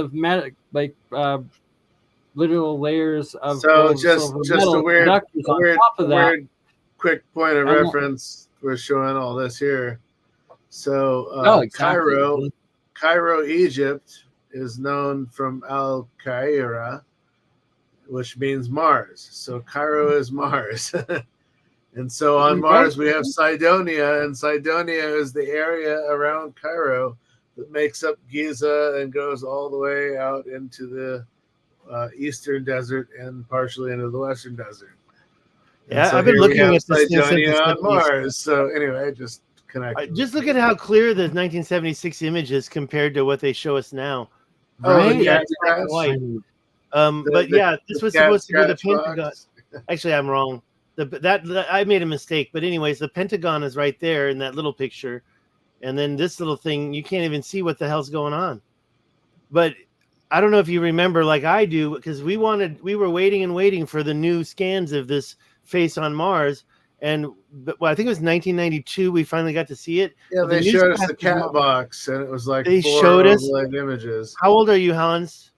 of literal layers of so gold, just silver, metal a weird, conductors on top of that. Quick point of reference. We're showing all this here. So exactly. Cairo, Egypt is known from Al-Qaira, which means Mars. So Cairo is Mars. And so on Mars, we have Cydonia, and Cydonia is the area around Cairo that makes up Giza and goes all the way out into the eastern desert and partially into the western desert. Yeah, so I've been looking at this Cydonia on Mars. So anyway, just connect. Just look at how clear the 1976 image is compared to what they show us now. Right? Yeah, white. But yeah, this was supposed to be the Pentagon. Actually, I'm wrong. That I made a mistake. But anyways, the Pentagon is right there in that little picture, and then this little thing, you can't even see what the hell's going on. But I don't know if you remember, like I do, because we were waiting and waiting for the new scans of this face on Mars, and I think it was 1992 we finally got to see it. Yeah, they showed us the cat box, and it was like they showed us images. How old are you, Hans?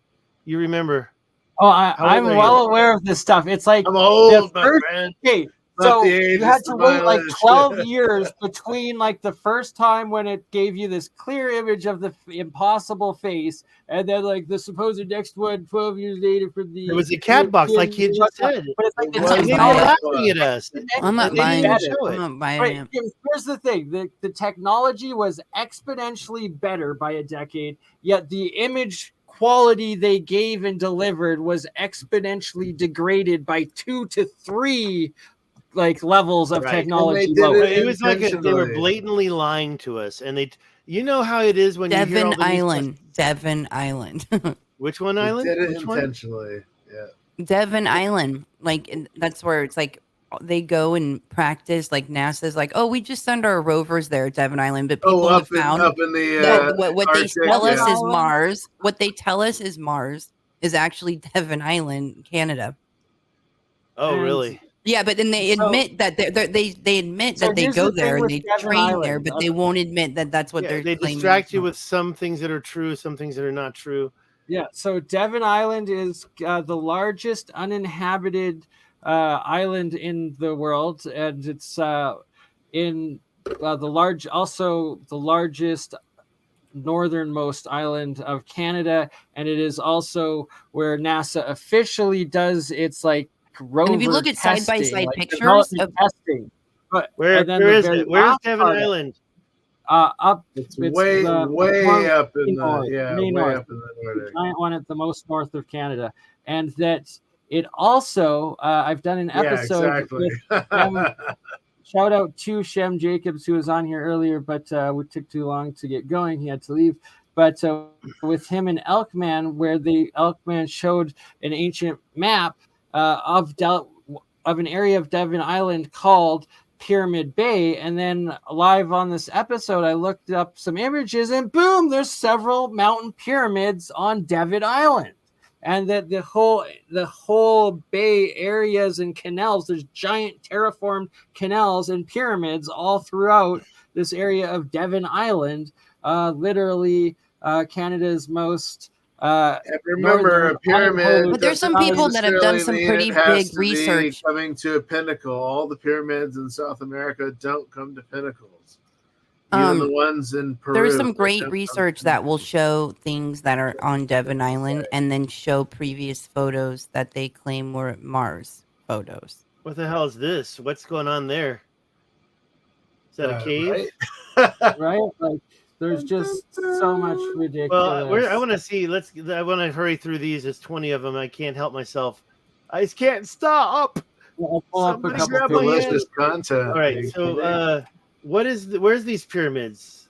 You remember? Oh, I'm well aware of this stuff. It's like I'm old, my friend. Okay, so you had to wait like 12 years between like the first time when it gave you this clear image of the impossible face, and then like the supposed next one 12 years later for the. It was a cat box, like you just said. But it's like they're laughing at us. I'm not buying it. Here's the thing: the technology was exponentially better by a decade, yet the image quality they gave and delivered was exponentially degraded by 2 to 3 like levels of technology. It was like they were blatantly lying to us, and you know how it is when Devon you hear all Island. Devon Island. Which one island? They did it Which intentionally. One? Yeah. Devon Island. Like that's where it's like they go and practice. Like NASA's like, oh, we just send our rovers there at Devon Island, but people have found up in the what they tell us is Mars. What they tell us is Mars is actually Devon Island, Canada. Oh, really? Yeah, but then they admit that they admit that they go there and they train there, but they won't admit that that's what they're they claiming. Distract you with some things that are true, some things that are not true. Yeah, so Devon Island is the largest uninhabited island in the world, and it's in the largest northernmost island of Canada, and it is also where NASA officially does its like rover. And if you look at testing, side-by-side like, pictures of testing, where is it? Where's Devon Island? It's way up in the north. The giant one at the most north of Canada, and that it also I've done an episode with shout out to Shem Jacobs, who was on here earlier, but we took too long to get going. He had to leave. But with him and Elkman, where the Elkman showed an ancient map of an area of Devon Island called Pyramid Bay, and then live on this episode I looked up some images, and boom, there's several mountain pyramids on Devon Island, and that the whole bay areas and canals, there's giant terraformed canals and pyramids all throughout this area of Devon Island, literally Canada's most remember a pyramid. But there's some people that have done some pretty big research. Coming to a pinnacle, all the pyramids in South America don't come to pinnacles. Even the ones in Peru. There's some great research that will show things that are on Devon Island, and then show previous photos that they claim were Mars photos. What the hell is this? What's going on there? Is that a cave? Right? Like, there's just so much ridiculous. Well, I want to see. I want to hurry through these. There's 20 of them. I can't help myself. I just can't stop. I'll pull up a couple delicious content. All right. So, where's these pyramids?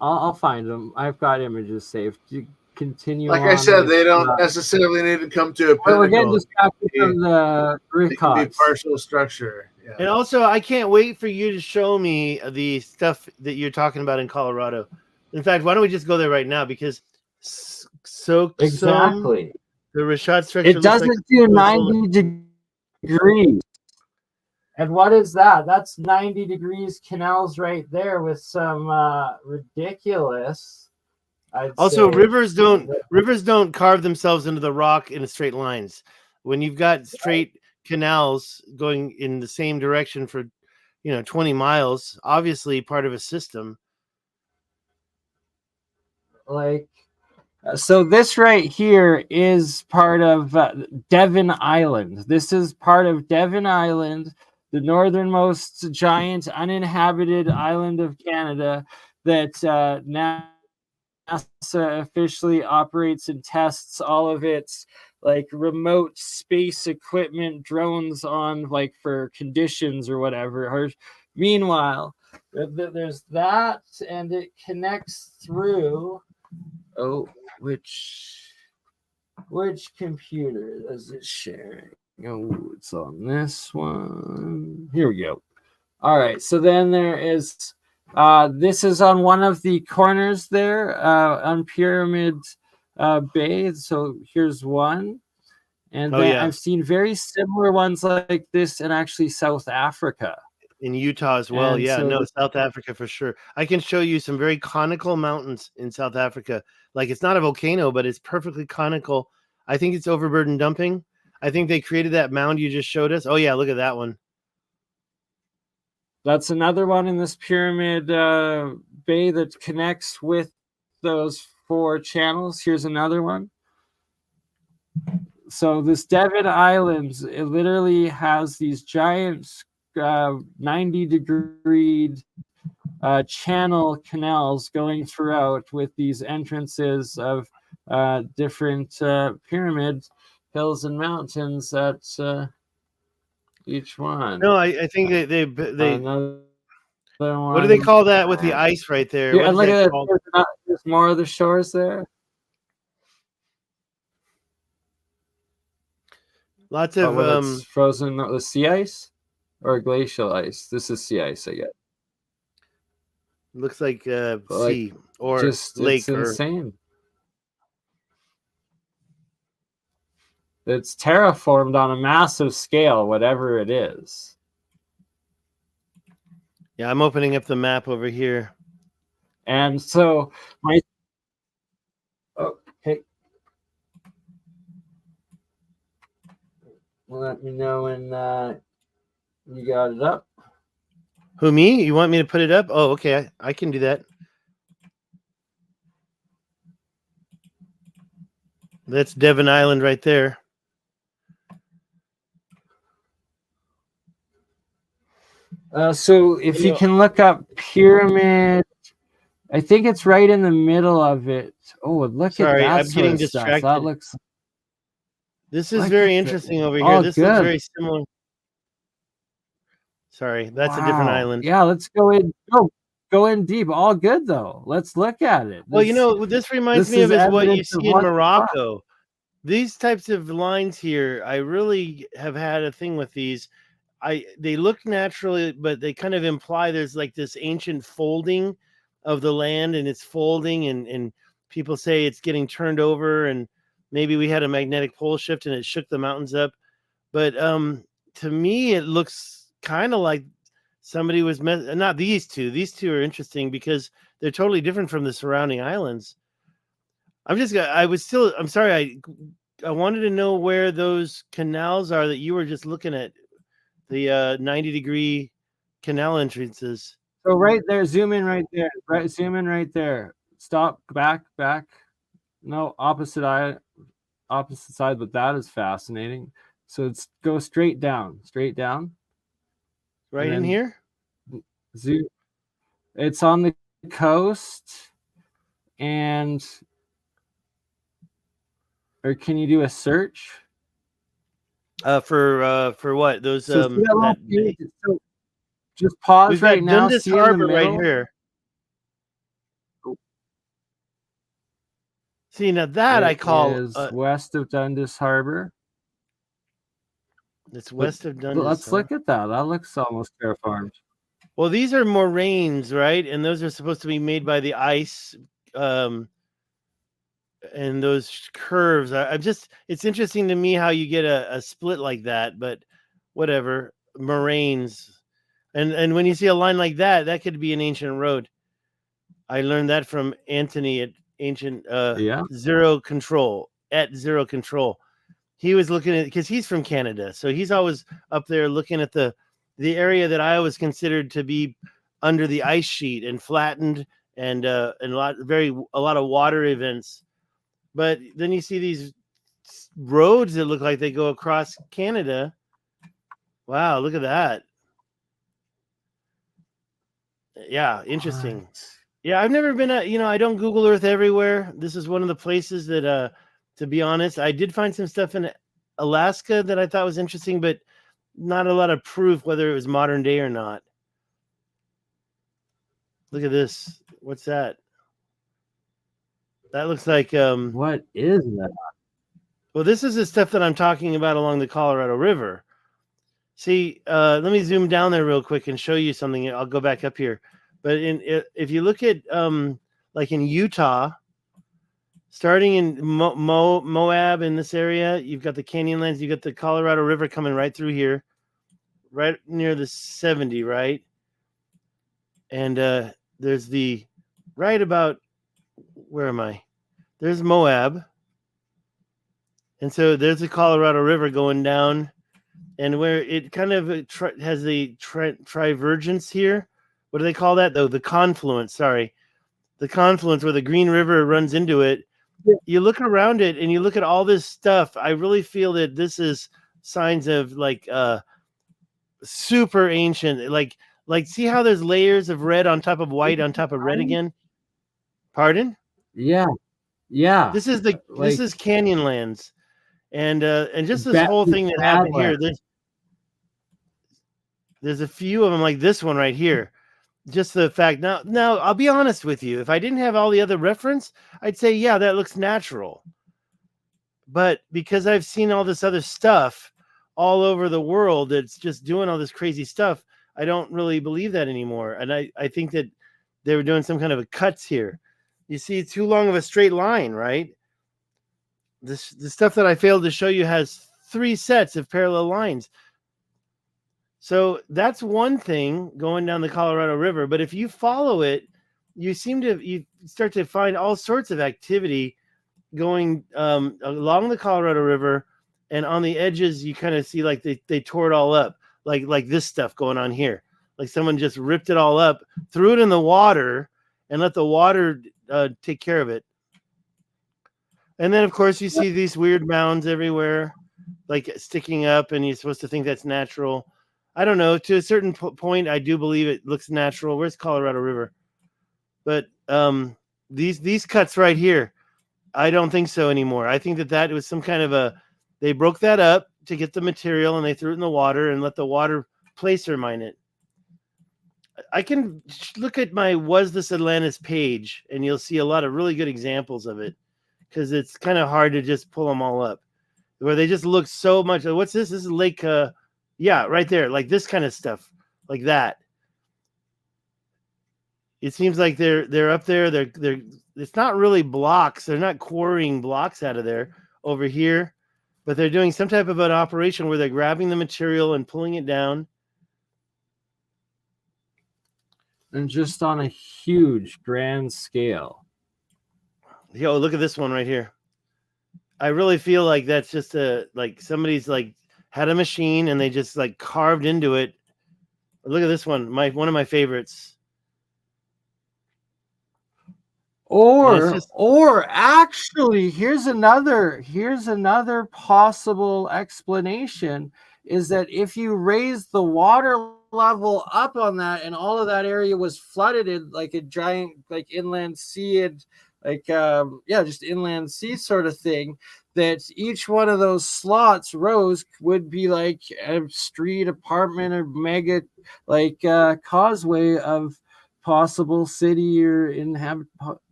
I'll find them. I've got images saved. You continue. Like I said, they don't necessarily need to come to a pinnacle. We're getting distracted from the root cause. It can be partial structure. Yeah. And also, I can't wait for you to show me the stuff that you're talking about in Colorado. In fact, why don't we just go there right now? Because exactly the Rashad structure. It doesn't do 90 degrees. And what is that? That's 90 degrees canals right there with some ridiculous. Also, rivers don't carve themselves into the rock in straight lines. When you've got straight canals going in the same direction for 20 miles, obviously part of a system. Like, so this right here is part of Devon Island. This is part of Devon Island, the northernmost giant uninhabited island of Canada that NASA officially operates and tests all of its like remote space equipment drones on, like for conditions or whatever. Meanwhile, there's that, and it connects through. Oh, which computer is it sharing? Oh, it's on this one. Here we go. All right, so then there is this is on one of the corners there on Pyramid Bay. So here's one. And then I've seen very similar ones like this in actually South Africa. In Utah as well. South Africa for sure. I can show you some very conical mountains in South Africa. Like, it's not a volcano, but it's perfectly conical. I think it's overburden dumping. I think they created that mound you just showed us. Oh yeah, look at that one. That's another one in this Pyramid Bay that connects with those 4 channels. Here's another one. So this Devon Island, it literally has these giant 90-degree channel canals going throughout with these entrances of different pyramid hills and mountains at each one. No, I think they what do they call that with the ice right there? Yeah, and look at that. There's more of the shores there. Lots of frozen, the sea ice or glacial ice. This is sea ice, I guess. Looks like sea or just lake. It's insane. It's terraformed on a massive scale, whatever it is. Yeah, I'm opening up the map over here. And so okay. Let me know when you got it up. Who, me? You want me to put it up? Oh, okay. I can do that. That's Devon Island right there. So if you can look up pyramid, I think it's right in the middle of it. Oh, look at that. I'm getting distracted. Stuff. That looks. This is very interesting over here. This looks very similar. Sorry, that's a different island. Yeah, let's go in. Go in deep. All good though. Let's look at it. Well, this reminds me of what you see in Morocco. These types of lines here, I really have had a thing with these. They look naturally, but they kind of imply there's like this ancient folding of the land, and it's folding, and people say it's getting turned over, and maybe we had a magnetic pole shift and it shook the mountains up. But to me, it looks kind of like somebody was not these two. These two are interesting because they're totally different from the surrounding islands. I'm sorry. I wanted to know where those canals are that you were just looking at, the 90-degree canal entrances. So right there, zoom in right there. Right, zoom in right there. Stop, back. No, opposite side, but that is fascinating. So it's go straight down. Right in here? Zoom. It's on the coast, or can you do a search? For what? Those so just pause right now. Dundas Harbor right here. See, now that I call is west of Dundas Harbor. It's west of Dundas. Let's look at that. That looks almost terraformed. Well, these are moraines, right? And those are supposed to be made by the ice. And those curves. It's interesting to me how you get a split like that, but whatever. moraines, and when you see a line like that, that could be an ancient road. I learned that from Anthony at Ancient Zero Control at Zero Control. He was looking at, because he's from Canada, so he's always up there looking at the area that I always considered to be under the ice sheet and flattened, and a lot of water events. But then you see these roads that look like they go across Canada. Wow, look at that. Yeah, interesting. What? Yeah, I've never been I don't Google Earth everywhere. This is one of the places that to be honest, I did find some stuff in Alaska that I thought was interesting, but not a lot of proof whether it was modern day or not. Look at this. What's that? That looks like What is that? well, this is the stuff that I'm talking about along the Colorado River. See, let me zoom down there real quick and show you something. I'll go back up here. But if you look at like in Utah, starting in Moab in this area, you've got the Canyonlands, you've got the Colorado River coming right through here, right near the 70, right? And there's the right about, where am I? There's Moab. And so there's the Colorado River going down, and where it kind of has the trivergence here. What do they call that, though? The confluence, sorry. The confluence where the Green River runs into it. You look around it and you look at all this stuff. I really feel that this is signs of like super ancient. Like see how there's layers of red on top of white on top of red again? Pardon? Yeah. Yeah. This is Canyonlands. And just this whole thing that happened here. There's a few of them like this one right here. Just the fact now I'll be honest with you. If I didn't have all the other reference, I'd say, yeah, that looks natural. But because I've seen all this other stuff all over the world that's just doing all this crazy stuff, I don't really believe that anymore. And I think that they were doing some kind of a cuts here. You see too long of a straight line, right? The stuff that I failed to show you has 3 sets of parallel lines. So that's one thing going down the Colorado River. But if you follow it, you start to find all sorts of activity going along the Colorado River, and on the edges, you kind of see like they tore it all up, like this stuff going on here. Like someone just ripped it all up, threw it in the water, and let the water take care of it. And then, of course, you see these weird mounds everywhere, like sticking up, and you're supposed to think that's natural. I don't know. To a certain point, I do believe it looks natural. Where's Colorado River? But these cuts right here, I don't think so anymore. I think that was some kind of they broke that up to get the material, and they threw it in the water and let the water placer mine it. I can look at my Was This Atlantis page, and you'll see a lot of really good examples of it, because it's kind of hard to just pull them all up, where they just look so much. What's this? This is Lake... yeah, right there, like this kind of stuff, like that. It seems like they're up there. They're it's not really blocks. They're not quarrying blocks out of there over here, but they're doing some type of an operation where they're grabbing the material and pulling it down. And just on a huge, grand scale. Yo, look at this one right here. I really feel like that's just like somebody's like had a machine and they just like carved into it. Look at this one, one of my favorites. Or actually, here's another possible explanation, is that if you raise the water level up on that and all of that area was flooded in like a giant like inland sea and like just inland sea sort of thing, that each one of those slots rows would be like a street, apartment, or mega like causeway of possible city or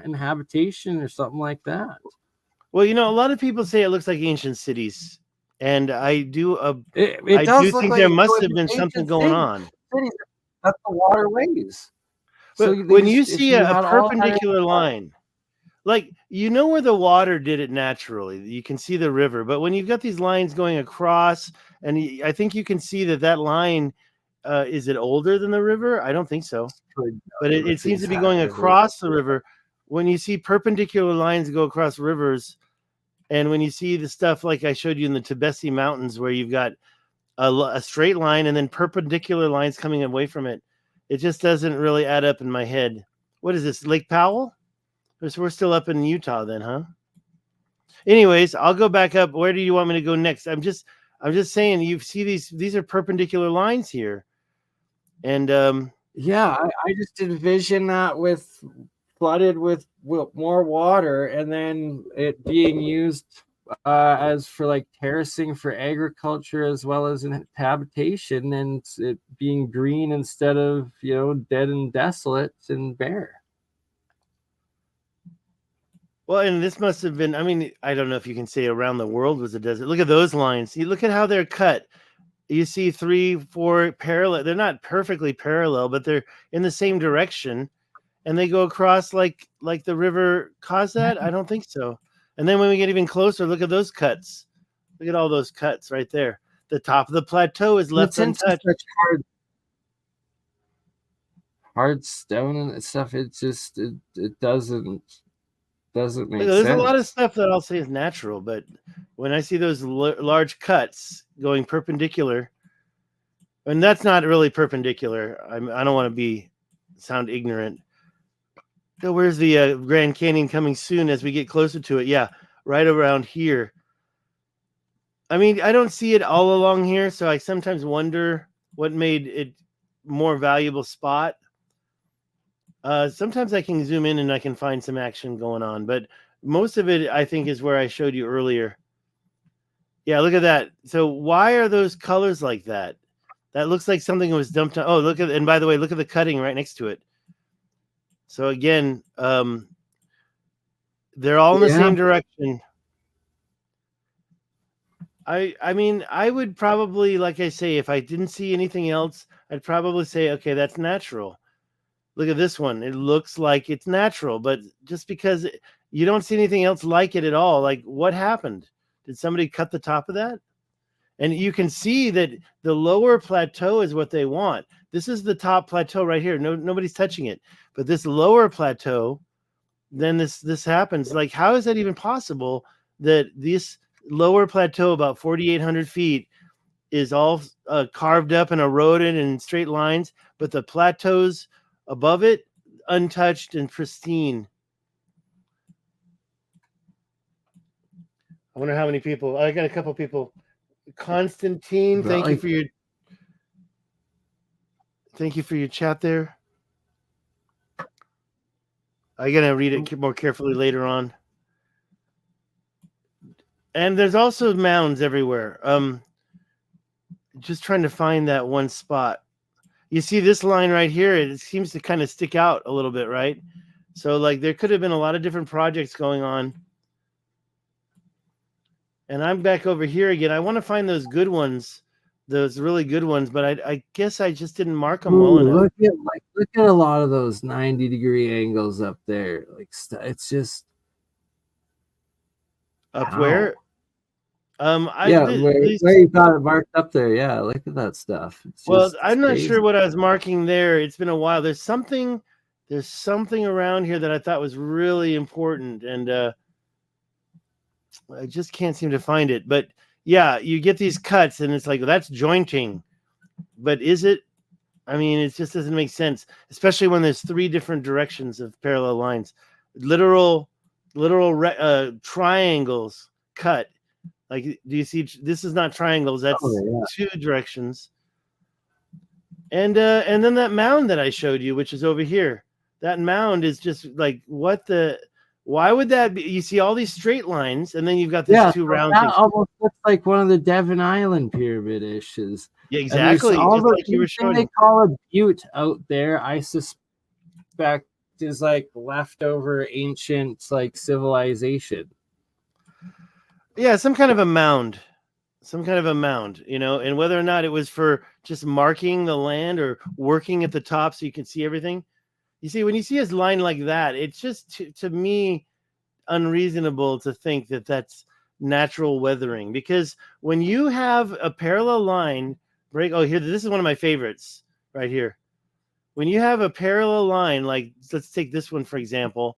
inhabitation or something like that. Well, a lot of people say it looks like ancient cities, and I do. It I does do look think like there must have been something going on. Cities, that's the waterways. But So when you see a perpendicular line, like, you know where the water did it naturally. You can see the river, but when you've got these lines going across, and I think you can see that line, is it older than the river? I don't think so, but it seems to be going across the river. When you see perpendicular lines go across rivers, and when you see the stuff like I showed you in the Tibesti Mountains, where you've got a straight line and then perpendicular lines coming away from it, it just doesn't really add up in my head. What is this, Lake Powell? We're still up in Utah then, huh? Anyways, I'll go back up. Where do you want me to go next? I'm just saying, you see these are perpendicular lines here. And yeah, I just envision that with flooded with more water, and then it being used as for like terracing for agriculture as well as in habitation, and it being green instead of, you know, dead and desolate and bare. Well, and this must have been, I mean, I don't know if you can say around the world was a desert. Look at those lines. You look at how they're cut. You see 3, 4 parallel. They're not perfectly parallel, but they're in the same direction. And they go across like the river caused that? I don't think so. And then when we get even closer, look at those cuts. Look at all those cuts right there. The top of the plateau is left untouched. Hard stone and stuff. It just it doesn't make sense. There's a lot of stuff that I'll say is natural, but when I see those large cuts going perpendicular, and that's not really perpendicular. I don't want to sound ignorant. So where's the Grand Canyon coming soon as we get closer to it? Yeah, right around here. I mean, I don't see it all along here, so I sometimes wonder what made it more valuable spot. Sometimes I can zoom in and I can find some action going on, but most of it, I think, is where I showed you earlier. Yeah, look at that. So why are those colors like that? That looks like something was dumped on. Oh, look at, and by the way, look at the cutting right next to it. So again, they're all in the same direction. I mean, I would probably, like I say, if I didn't see anything else, I'd probably say, okay, that's natural. Look at this one. It looks like it's natural, but just because you don't see anything else like it at all, like what happened? Did somebody cut the top of that? And you can see that the lower plateau is what they want. This is the top plateau right here. Nobody's touching it. But this lower plateau, then this happens. Like, how is that even possible that this lower plateau, about 4,800 feet, is all carved up and eroded in straight lines, but the plateaus above it, untouched and pristine? I wonder how many people. I got a couple people. Constantine, thank you for your chat there. I'm gonna read it more carefully later on. And there's also mounds everywhere. Just trying to find that one spot. You see this line right here, it seems to kind of stick out a little bit, right? So like there could have been a lot of different projects going on. And I'm back over here again. I want to find those good ones, those really good ones, but I guess I just didn't mark them well enough. Look at a lot of those 90-degree angles up there. Like it's just up where? Where you got it marked up there. Yeah, look at that stuff. I'm not sure what I was marking there. It's been a while. There's something around here that I thought was really important, and I just can't seem to find it. But yeah, you get these cuts, and it's like, well, that's jointing. But is it? I mean, it just doesn't make sense, especially when there's 3 different directions of parallel lines. Literal triangles cut. Like, do you see? This is not triangles. That's 2 directions. And then that mound that I showed you, which is over here, that mound is just like, what the? Why would that be? You see all these straight lines, and then you've got these 2 round things. Almost looks like one of the Devon Island pyramid issues. Yeah, exactly. All just the like you were showing. They call a butte out there, I suspect, is like leftover ancient like civilization. Yeah, some kind of a mound, you know, and whether or not it was for just marking the land or working at the top so you can see everything. You see, when you see a line like that, it's just, to me, unreasonable to think that that's natural weathering, because when you have a parallel line break, here, this is one of my favorites right here. When you have a parallel line, like let's take this one for example,